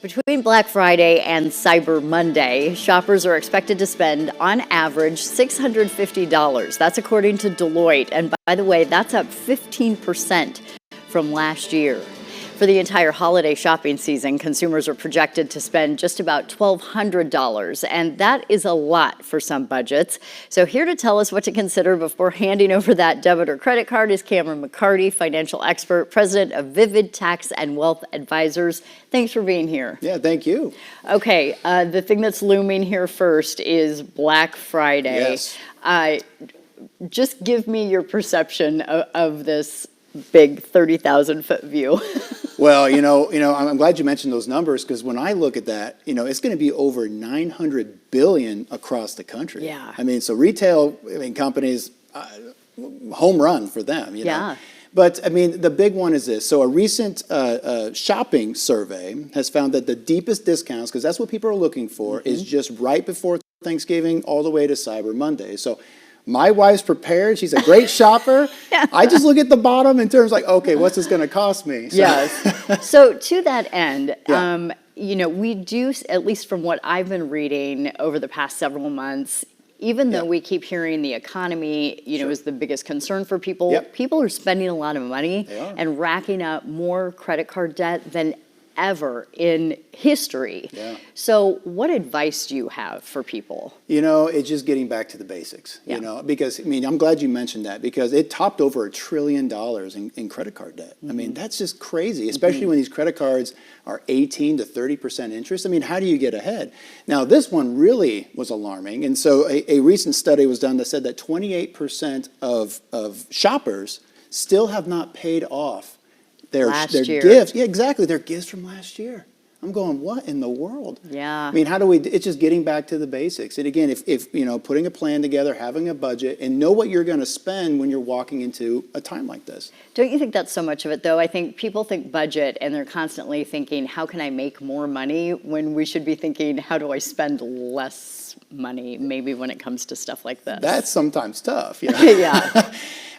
Between Black Friday and Cyber Monday, shoppers are expected to spend, on average, $650. That's according to Deloitte. And by the way, that's up 15% from last year. For the entire holiday shopping season, consumers are projected to spend just about $1,200, and that is a lot for some budgets. So here to tell us what to consider before handing over that debit or credit card is Cameron McCarty, financial expert, president of Vivid Tax and Wealth Advisors. Thanks for being here. Yeah, thank you. Okay, the thing that's looming here first is Black Friday. Yes. Just give me your perception of this big 30,000-foot view. Well, I'm glad you mentioned those numbers, because when I look at that, it's going to be over 900 billion across the country. Yeah. So retail, companies, home run for them. Yeah. But the big one is this. So a recent shopping survey has found that the deepest discounts, because that's what people are looking for, is just right before Thanksgiving all the way to Cyber Monday. So my wife's prepared. She's a great shopper. Yeah. I just look at the bottom in terms okay, what's this going to cost me? So. Yes. So to that end, Yeah. We do, at least from what I've been reading over the past several months, even though we keep hearing the economy, is the biggest concern for people, Yep. people are spending a lot of money They are. and racking up more credit card debt than ever in history. Yeah. So what advice do you have for people? It's just getting back to the basics, Yeah. because, I'm glad you mentioned that, because it topped over $1 trillion in credit card debt. That's just crazy, especially when these credit cards are 18 to 30% interest. How do you get ahead? Now, this one really was alarming. And so a recent study was done that said that 28% of shoppers still have not paid off their year. gifts. Yeah, exactly. Their gifts from last year. I'm going, what in the world? Yeah. How do we, it's just getting back to the basics. And again, if putting a plan together, having a budget, and know what you're going to spend when you're walking into a time like this. Don't you think that's so much of it, though? I think people think budget, and they're constantly thinking, how can I make more money, when we should be thinking, how do I spend less money, maybe when it comes to stuff like this? That's sometimes tough. Yeah.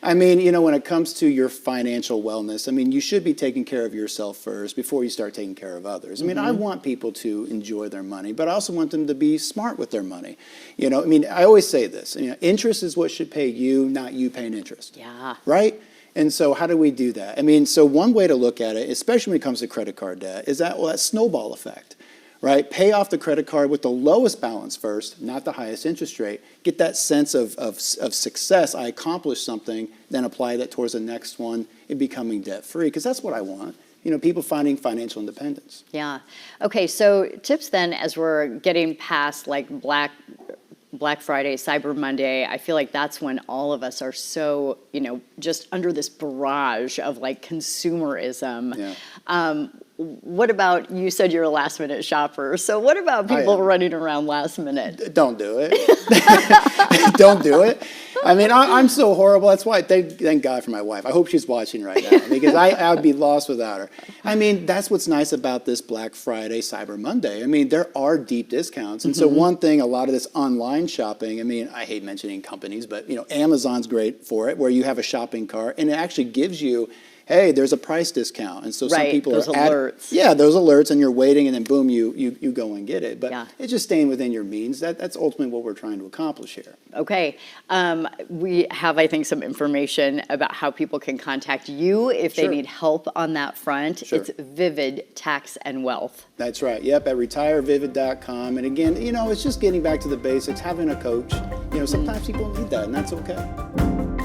When it comes to your financial wellness, you should be taking care of yourself first before you start taking care of others. I want people to enjoy their money, but I also want them to be smart with their money. I always say this, interest is what should pay you, not you paying interest. Yeah. Right? And so how do we do that? So one way to look at it, especially when it comes to credit card debt, is that snowball effect. Right? Pay off the credit card with the lowest balance first, not the highest interest rate. Get that sense of success. I accomplished something, then apply that towards the next one and becoming debt-free, because that's what I want. People finding financial independence. Yeah. Okay, so tips then, as we're getting past Black Friday, Cyber Monday, I feel like that's when all of us are so, just under this barrage of consumerism. Yeah. What about, you said you're a last minute shopper, so what about people running around last minute? Don't do it. Don't do it. I'm so horrible. That's why, thank God for my wife. I hope she's watching right now, because I would be lost without her. That's what's nice about this Black Friday, Cyber Monday. There are deep discounts. And so one thing, a lot of this online shopping, I hate mentioning companies, but Amazon's great for it, where you have a shopping cart and it actually gives you, hey, there's a price discount. And so some people those are alerts. those alerts, and you're waiting, and then boom, you go and get it. But it's just staying within your means. That's ultimately what we're trying to accomplish here. Okay. We have, I think, some information about how people can contact you if they need help on that front. Sure. It's Vivid Tax and Wealth. That's right. Yep, at retirevivid.com. And again, it's just getting back to the basics, having a coach. Sometimes people need that, and that's okay.